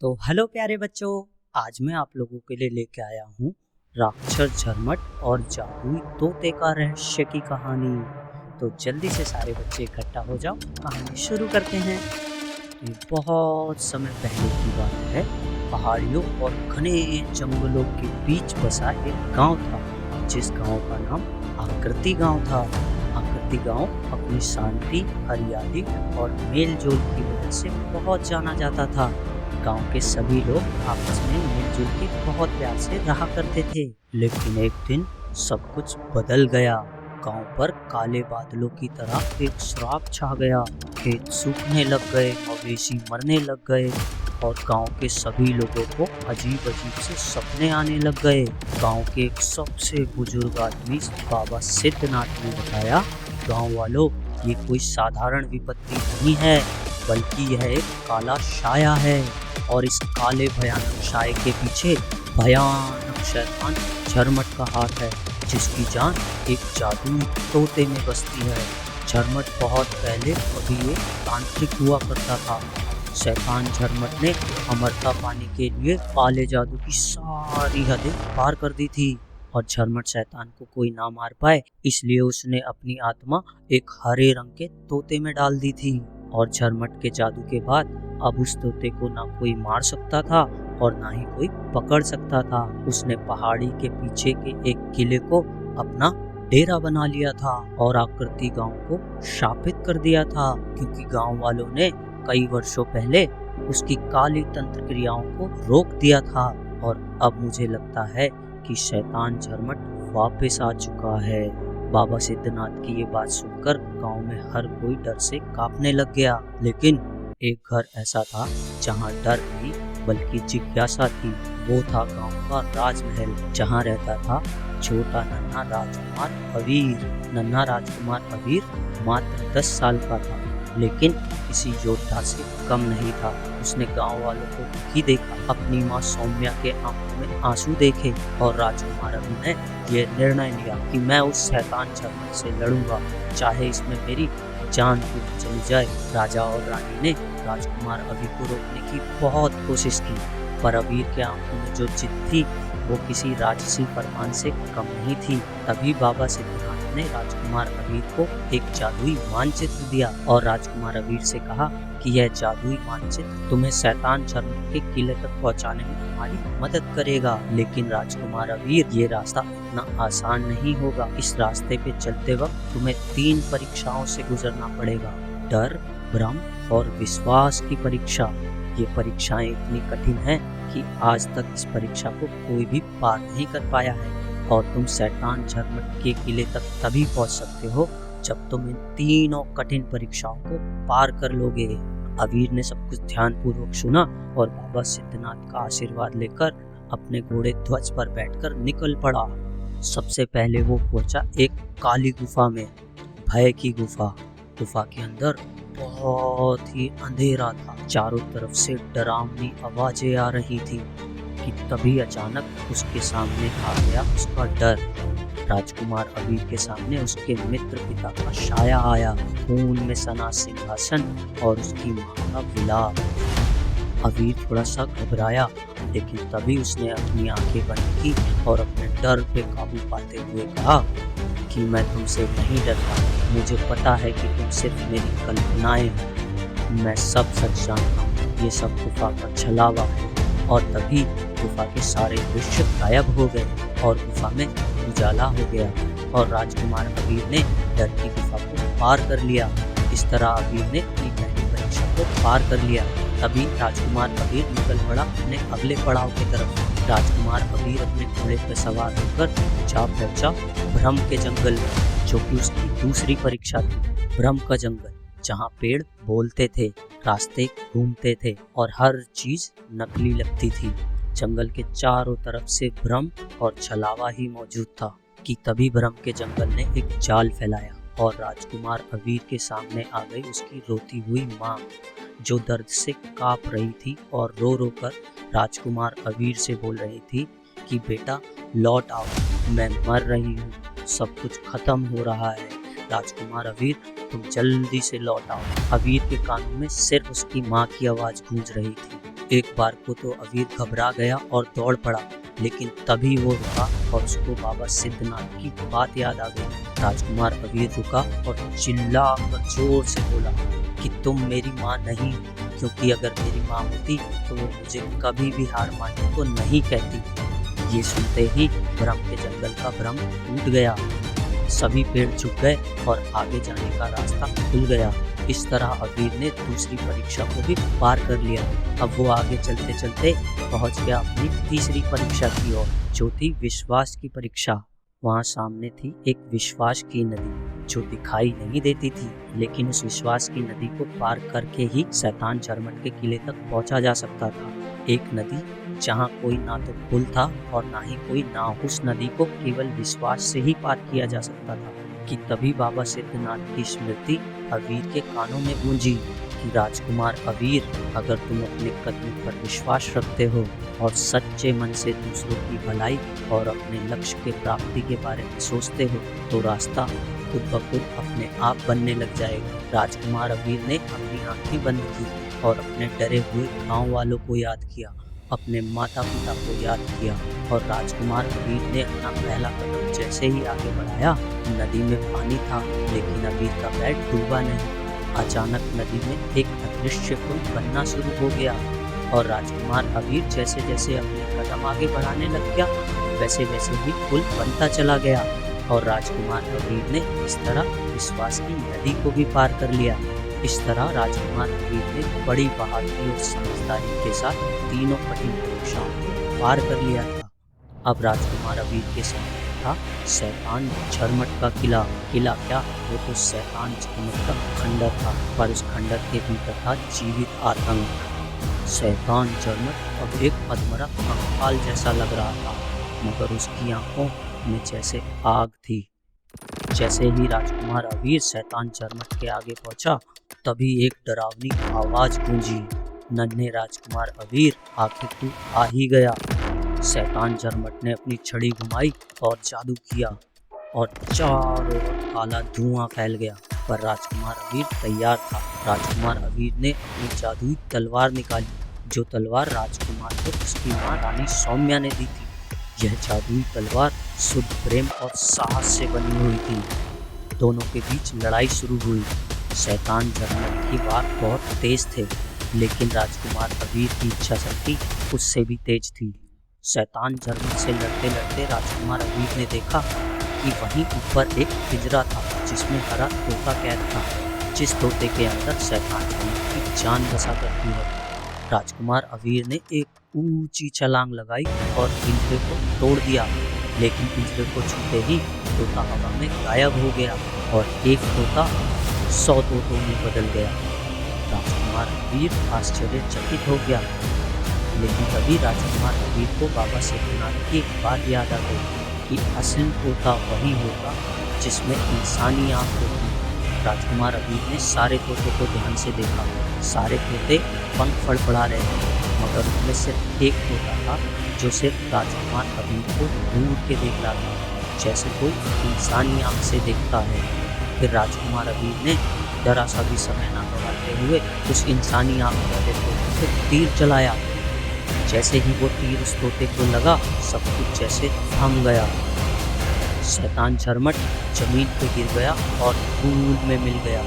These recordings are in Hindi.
तो हेलो प्यारे बच्चों, आज मैं आप लोगों के लिए लेके आया हूँ राक्षस झरमट और जादुई तोते का रहस्य की कहानी। तो जल्दी से सारे बच्चे इकट्ठा हो जाओ, कहानी शुरू करते हैं। तो ये बहुत समय पहले की बात है। पहाड़ियों और घने जंगलों के बीच बसा एक गांव था, जिस गांव का नाम आकृति गांव था। आकृति गांव अपनी शांति, हरियाली और मेलजोल की वजह से बहुत जाना जाता था। गांव के सभी लोग आपस में मिलजुल के बहुत प्यार से रहा करते थे। लेकिन एक दिन सब कुछ बदल गया। गांव पर काले बादलों की तरह एक श्राप छा गया। खेत सूखने लग गए, मवेशी मरने लग गए और गांव के सभी लोगों को अजीब अजीब से सपने आने लग गए। गांव के एक सबसे बुजुर्ग आदमी बाबा सिद्धनाथ ने बताया, गांव वालों, ये कोई साधारण विपत्ति नहीं है, बल्कि यह एक काला साया है और इस काले भयानक साये के पीछे भयानक शैतान झरमट का हाथ है, जिसकी जान एक जादुई तोते में बसती है। झरमट बहुत पहले अभी एक तांत्रिक हुआ करता था। शैतान झरमट ने अमरता पाने के लिए काले जादू की सारी हदें पार कर दी थी और झरमट शैतान को कोई ना मार पाए, इसलिए उसने अपनी आत्मा एक हरे रंग के तोते में डाल दी थी। और झरमट के जादू के बाद अब उस तोते को ना कोई मार सकता था और ना ही कोई पकड़ सकता था। उसने पहाड़ी के पीछे के एक किले को अपना डेरा बना लिया था और आकृति गांव को शापित कर दिया था, क्योंकि गांव वालों ने कई वर्षों पहले उसकी काली तंत्र क्रियाओं को रोक दिया था। और अब मुझे लगता है कि शैतान झरमट वापस आ चुका है। बाबा सिद्धनाथ की ये बात सुनकर गांव में हर कोई डर से कांपने लग गया। लेकिन एक घर ऐसा था जहां डर नहीं बल्कि जिज्ञासा थी। वो था गांव का राजमहल, जहां रहता था छोटा नन्हा राजकुमार अबीर। नन्हा राजकुमार अबीर मात्र 10 साल का था, लेकिन किसी योद्धा से कम नहीं था। उसने गांव वालों को दुखी देखा, अपनी माँ सौम्या के आंखों में आंसू देखे और राजकुमार अबीर ने यह निर्णय लिया कि मैं उस शैतान झरमट से लड़ूंगा, चाहे इसमें मेरी जान भी चली जाए। राजा और रानी ने राजकुमार अबीर को रोकने की बहुत कोशिश की, पर अबीर के आंखों में जो जिद थी वो किसी राजसी फरमान से कम नहीं थी। तभी बाबा सिद्धनाथ ने राजकुमार अबीर को एक जादुई मानचित्र दिया और राजकुमार अबीर से कहा कि यह जादुई मानचित्र तुम्हें शैतान झरमट के किले तक पहुंचाने में हमारी मदद करेगा। लेकिन राजकुमार अबीर, ये रास्ता इतना आसान नहीं होगा। इस रास्ते पे चलते वक्त तुम्हें 3 परीक्षाओं से गुजरना पड़ेगा, डर, भ्रम और विश्वास की परीक्षा। ये परीक्षाएं इतनी कठिन हैं कि आज तक इस परीक्षा को कोई भी पार नहीं कर पाया है और तुम शैतान झरमट के किले तक तभी पहुंच सकते हो जब तुम इन तीनों कठिन परीक्षाओं को पार कर लोगे। अबीर ने सब कुछ ध्यानपूर्वक सुना और बाबा सिद्धनाथ का आशीर्वाद लेकर अपने घोड़े ध्वज पर बैठकर निकल पड़ा। सबसे पहले वो पहुंचा एक काली गुफा में, भय की गुफा। गुफा के अंदर बहुत ही अंधेरा था, चारों तरफ से डरावनी आवाजें आ रही थी कि तभी अचानक उसके सामने आ गया उसका डर। राजकुमार अबीर के सामने उसके मित्र पिता का साया आया, खून में सना सिंहासन और उसकी मां का विलाप। अबीर थोड़ा सा घबराया, लेकिन तभी उसने अपनी आंखें बंद की और अपने डर पे काबू पाते हुए कहा कि मैं तुमसे नहीं डरता, मुझे पता है कि तुम सिर्फ मेरी कल्पनाएं हो, मैं सब सच जानता हूँ, ये सब गुफा का छलावा है। और तभी गुफा के सारे दृश्य गायब हो गए और गुफा में उजाला हो गया और राजकुमार अबीर ने डर की गुफा को पार कर लिया। इस तरह अबीर ने अपनी पहली परीक्षा को पार कर लिया। तभी राजकुमार अबीर निकल पड़ा अपने अगले पड़ाव की तरफ। राजकुमार अबीर अपने घोड़े पर सवार होकर जा पहुंचा भ्रम के जंगल में, जो कि उसकी दूसरी परीक्षा थी। भ्रम का जंगल, जहाँ पेड़ बोलते थे, रास्ते घूमते थे और हर चीज नकली लगती थी। जंगल के चारों तरफ से भ्रम और छलावा ही मौजूद था कि तभी भ्रम के जंगल ने एक जाल फैलाया और राजकुमार अबीर के सामने आ गई उसकी रोती हुई माँ, जो दर्द से कांप रही थी और रो रो कर राजकुमार अबीर से बोल रही थी कि बेटा लौट आओ, मैं मर रही हूँ, सब कुछ खत्म हो रहा है। राजकुमार अबीर, तुम जल्दी से लौट आओ। अबीर के कानों में सिर्फ उसकी माँ की आवाज गूंज रही थी। एक बार को तो अवीर घबरा गया और दौड़ पड़ा, लेकिन तभी वो रुका और उसको बाबा सिद्धनाथ की बात याद आ गई। राजकुमार अवीर रुका और चिल्लाकर जोर से बोला कि तुम मेरी माँ नहीं, क्योंकि अगर मेरी माँ होती तो वो मुझे कभी भी हार मानने को नहीं कहती। ये सुनते ही ब्रह्म के जंगल का भ्रम टूट गया, सभी पेड़ झुक गए और आगे जाने का रास्ता खुल गया। इस तरह अवीर ने दूसरी परीक्षा को भी पार कर लिया। अब वो आगे चलते चलते पहुंच गया अपनी तीसरी परीक्षा की ओर, जो थी विश्वास की परीक्षा। वहाँ सामने थी एक विश्वास की नदी जो दिखाई नहीं देती थी, लेकिन उस विश्वास की नदी को पार करके ही शैतान झरमट के किले तक पहुंचा जा सकता था। एक नदी जहाँ कोई ना तो पुल था और ना ही कोई नाव। उस नदी को केवल विश्वास से ही पार किया जा सकता था कि तभी बाबा सिद्धनाथ की स्मृति अवीर के कानों में गूंजी कि राजकुमार अवीर, अगर तुम अपने कदम पर विश्वास रखते हो और सच्चे मन से दूसरों की भलाई और अपने लक्ष्य के प्राप्ति के बारे में सोचते हो तो रास्ता खुद ब खुद अपने आप बनने लग जाएगा। राजकुमार अवीर ने अपनी आंखें बंद की और अपने डरे हुए गांव वालों को याद किया, अपने माता पिता को याद किया और राजकुमार अवीर ने अपना पहला कदम जैसे ही आगे बढ़ाया, नदी में पानी था लेकिन अवीर का पैर डूबा नहीं। अचानक नदी में एक अदृश्य पुल बनना शुरू हो गया और राजकुमार अवीर जैसे जैसे अपने कदम आगे बढ़ाने लग गया, वैसे वैसे ही पुल बनता चला गया और राजकुमार अवीर ने इस तरह विश्वास की नदी को भी पार कर लिया। इस तरह राजकुमार अवीर ने बड़ी बहादुरी और समझदारी के साथ तीनों कठिन परीक्षाओं को पार कर लिया था। अब राजकुमार अवीर के सामने था शैतान झरमट का किला। किला क्या, वो तो शैतान झरमट का खंडर था, पर उस खंडर के भीतर था जीवित आतंक। शैतान झरमट अब एक अधमरा कंकाल जैसा लग रहा था, मगर उसकी आंखों में जैसे आग थी। जैसे ही राजकुमार अवीर शैतान झरमट के आगे पहुंचा, तभी एक डरावनी आवाज गूंजी, नन्हे राजकुमार अवीर, आखिर तू आ ही गया। शैतान झरमट ने अपनी छड़ी घुमाई और जादू किया और चारों ओर काला धुआं फैल गया, पर राजकुमार अवीर तैयार था। राजकुमार अवीर ने अपनी जादुई तलवार निकाली, जो तलवार राजकुमार को उसकी माँ रानी सौम्या ने दी थी। यह जादुई तलवार शुद्ध प्रेम और साहस से बनी हुई थी। दोनों के बीच लड़ाई शुरू हुई। शैतान झरमट की वार बहुत तेज थे, लेकिन राजकुमार अवीर की इच्छा शक्ति उससे भी तेज थी। शैतान झरमट से लड़ते लड़ते राजकुमार अवीर ने देखा कि वहीं ऊपर एक पिंजरा था जिसमें हरा तोता कैद था, जिस तोते के अंदर शैतान झरमट की जान बसा करती है। राजकुमार अवीर ने एक ऊंची छलांग लगाई और पिंजरे को तोड़ दिया, लेकिन पिंजरे को छूते ही तोता हवा में गायब हो गया और एक तोता 100 तोतों में बदल गया। राजकुमार अवीर आश्चर्यचकित हो गया, लेकिन तभी राजकुमार अवीर को बाबा सिद्धनाथ की एक बात याद आ गई कि असली तोता वही होगा जिसमें इंसानी आँख होती। राजकुमार अवीर ने सारे तोतों को ध्यान से देखा। सारे तोते पंख फड़फड़ा रहे थे, मगर उनमें सिर्फ एक तोता था जो सिर्फ राजकुमार अवीर को दूर के देख रहा था, जैसे कोई इंसानी आँख से देखता है। फिर राजकुमार अवीर ने जरा सा भी समय न गंवाते हुए उस इंसानी आँख वाले तोते से तीर चलाया। जैसे ही वो तीर उस तोते को लगा, सब कुछ जैसे थम गया। शैतान झरमट जमीन पे गिर गया और धूल में मिल गया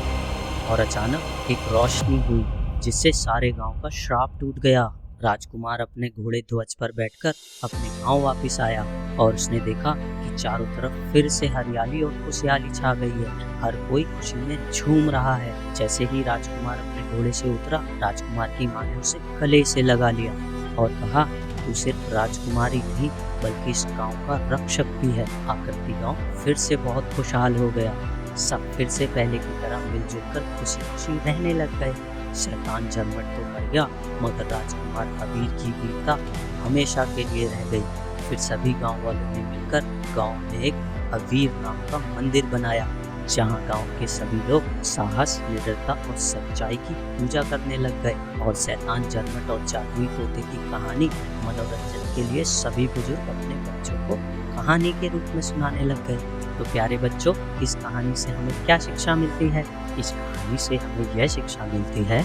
और अचानक एक रोशनी हुई जिससे सारे गांव का श्राप टूट गया। राजकुमार अपने घोड़े ध्वज पर बैठकर अपने गांव वापस आया और उसने देखा कि चारों तरफ फिर से हरियाली और खुशहाली छा गई है। हर कोई खुशी में झूम रहा है। जैसे ही राजकुमार अपने घोड़े से उतरा, राजकुमार की माँ ने उसे गले से लगा लिया और कहा, तू सिर्फ राजकुमारी नहीं बल्कि इस गांव का रक्षक भी है। आकृति गांव फिर से बहुत खुशहाल हो गया। सब फिर से पहले की तरह मिलजुल कर खुशी खुशी रहने लग गए। शैतान झरमट तो मर गया, मगर राजकुमार अवीर की वीरता हमेशा के लिए रह गई। फिर सभी गांव वालों ने मिलकर गांव में एक अवीर नाम का मंदिर बनाया, जहां गांव के सभी लोग साहस, निडरता और सच्चाई की पूजा करने लग गए। और शैतान झरमट और जादुई तोते की कहानी मनोरंजन के लिए सभी बुजुर्ग अपने बच्चों को कहानी के रूप में सुनाने लग गए। तो प्यारे बच्चों, इस कहानी से हमें क्या शिक्षा मिलती है? इस कहानी से हमें यह शिक्षा मिलती है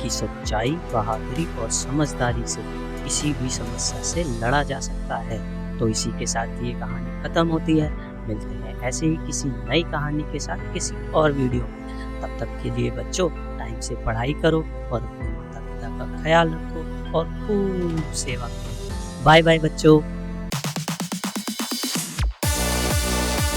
कि सच्चाई, बहादुरी और समझदारी से किसी भी समस्या से लड़ा जा सकता है। तो इसी के साथ ये कहानी खत्म होती है। मिलते हैं ऐसे ही किसी नई कहानी के साथ किसी और वीडियो में। तब तक के लिए बच्चों टाइम से पढ़ाई करो और अपने माता पिता का ख्याल रखो और खूब सेवा करो। बाय बाय बच्चों।